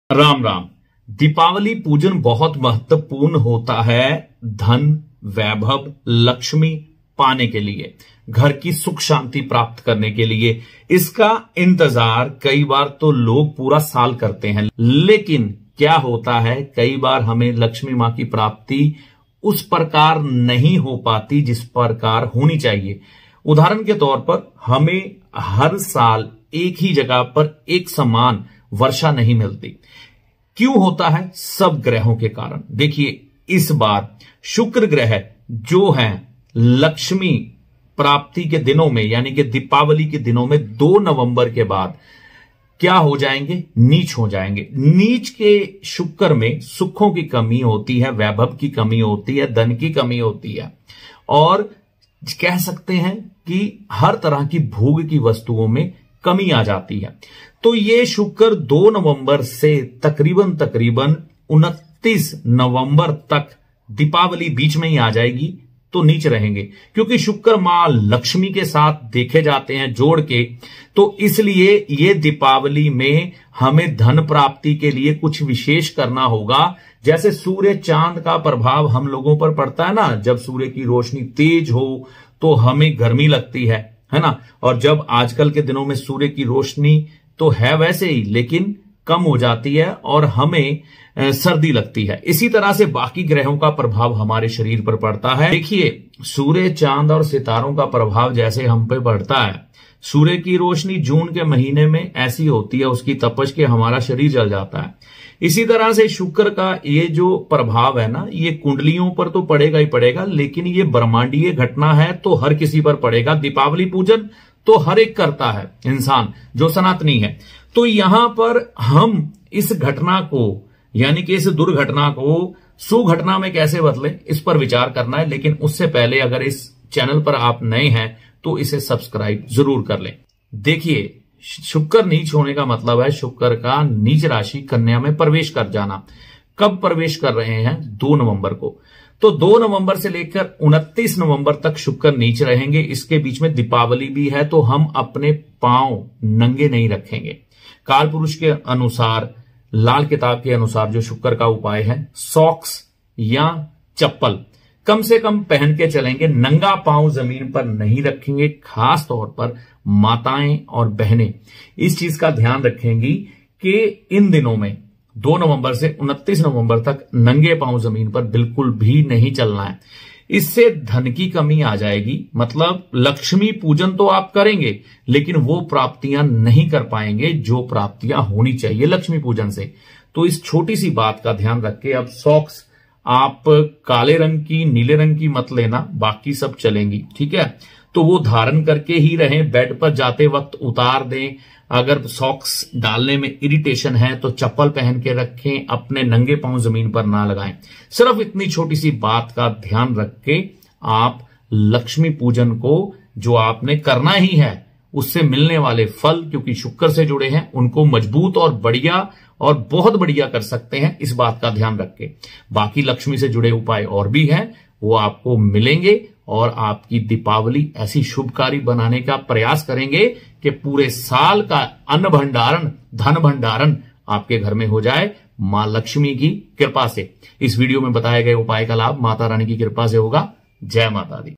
राम राम। दीपावली पूजन बहुत महत्वपूर्ण होता है धन, वैभव, लक्ष्मी पाने के लिए, घर की सुख शांति प्राप्त करने के लिए। इसका इंतजार कई बार तो लोग पूरा साल करते हैं, लेकिन क्या होता है, कई बार हमें लक्ष्मी मां की प्राप्ति उस प्रकार नहीं हो पाती जिस प्रकार होनी चाहिए। उदाहरण के तौर पर हमें हर साल एक ही जगह पर एक समान वर्षा नहीं मिलती। क्यों होता है? सब ग्रहों के कारण। देखिए, इस बार शुक्र ग्रह जो है लक्ष्मी प्राप्ति के दिनों में, यानी कि दीपावली के दिनों में 2 नवंबर के बाद क्या हो जाएंगे? नीच हो जाएंगे। नीच के शुक्र में सुखों की कमी होती है, वैभव की कमी होती है, धन की कमी होती है, और कह सकते हैं कि हर तरह की भोग की वस्तुओं में कमी आ जाती है। तो ये शुक्र 2 नवंबर से तकरीबन 29 नवंबर तक, दीपावली बीच में ही आ जाएगी, तो नीच रहेंगे, क्योंकि शुक्र मां लक्ष्मी के साथ देखे जाते हैं जोड़ के। तो इसलिए ये दीपावली में हमें धन प्राप्ति के लिए कुछ विशेष करना होगा। जैसे सूर्य चांद का प्रभाव हम लोगों पर पड़ता है ना, जब सूर्य की रोशनी तेज हो तो हमें गर्मी लगती है ना, और जब आजकल के दिनों में सूर्य की रोशनी तो है वैसे ही, लेकिन कम हो जाती है और हमें सर्दी लगती है। इसी तरह से बाकी ग्रहों का प्रभाव हमारे शरीर पर पड़ता है। देखिए, सूर्य, चांद और सितारों का प्रभाव जैसे हम पे पड़ता है, सूर्य की रोशनी जून के महीने में ऐसी होती है, उसकी तपश के हमारा शरीर जल जाता है। इसी तरह से शुक्र का ये जो प्रभाव है ना, ये कुंडलियों पर तो पड़ेगा ही पड़ेगा, लेकिन ये ब्रह्मांडीय घटना है तो हर किसी पर पड़ेगा। दीपावली पूजन तो हर एक करता है इंसान जो सनातनी है। तो यहां पर हम इस घटना को, यानी कि इस दुर्घटना को सुघटना में कैसे बदलें, इस पर विचार करना है। लेकिन उससे पहले अगर इस चैनल पर आप नए हैं तो इसे सब्सक्राइब जरूर कर लें। देखिए, शुक्र नीच होने का मतलब है शुक्र का नीच राशि कन्या में प्रवेश कर जाना। कब प्रवेश कर रहे हैं? 2 नवंबर को। तो 2 नवंबर से लेकर 29 नवंबर तक शुक्र नीच रहेंगे। इसके बीच में दीपावली भी है, तो हम अपने पांव नंगे नहीं रखेंगे। काल पुरुष के अनुसार, लाल किताब के अनुसार जो शुक्र का उपाय है, सॉक्स या चप्पल कम से कम पहन के चलेंगे। नंगा पांव जमीन पर नहीं रखेंगे। खास तौर पर माताएं और बहनें इस चीज का ध्यान रखेंगी कि इन दिनों में 2 नवंबर से 29 नवंबर तक नंगे पांव जमीन पर बिल्कुल भी नहीं चलना है। इससे धन की कमी आ जाएगी। मतलब लक्ष्मी पूजन तो आप करेंगे, लेकिन वो प्राप्तियां नहीं कर पाएंगे जो प्राप्तियां होनी चाहिए लक्ष्मी पूजन से। तो इस छोटी सी बात का ध्यान रख के अब सॉक्स आप काले रंग की, नीले रंग की मत लेना, बाकी सब चलेंगी, ठीक है। तो वो धारण करके ही रहें। बेड पर जाते वक्त उतार दें। अगर सॉक्स डालने में इरिटेशन है तो चप्पल पहन के रखें, अपने नंगे पांव जमीन पर ना लगाएं। सिर्फ इतनी छोटी सी बात का ध्यान रख के आप लक्ष्मी पूजन को, जो आपने करना ही है, उससे मिलने वाले फल, क्योंकि शुक्र से जुड़े हैं, उनको मजबूत और बढ़िया और बहुत बढ़िया कर सकते हैं। इस बात का ध्यान रख के बाकी लक्ष्मी से जुड़े उपाय और भी हैं, वो आपको मिलेंगे और आपकी दीपावली ऐसी शुभकारी बनाने का प्रयास करेंगे कि पूरे साल का अन्न भंडारण, धन भंडारण आपके घर में हो जाए मां लक्ष्मी की कृपा से। इस वीडियो में बताए गए उपाय का लाभ माता रानी की कृपा से होगा। जय माता दी।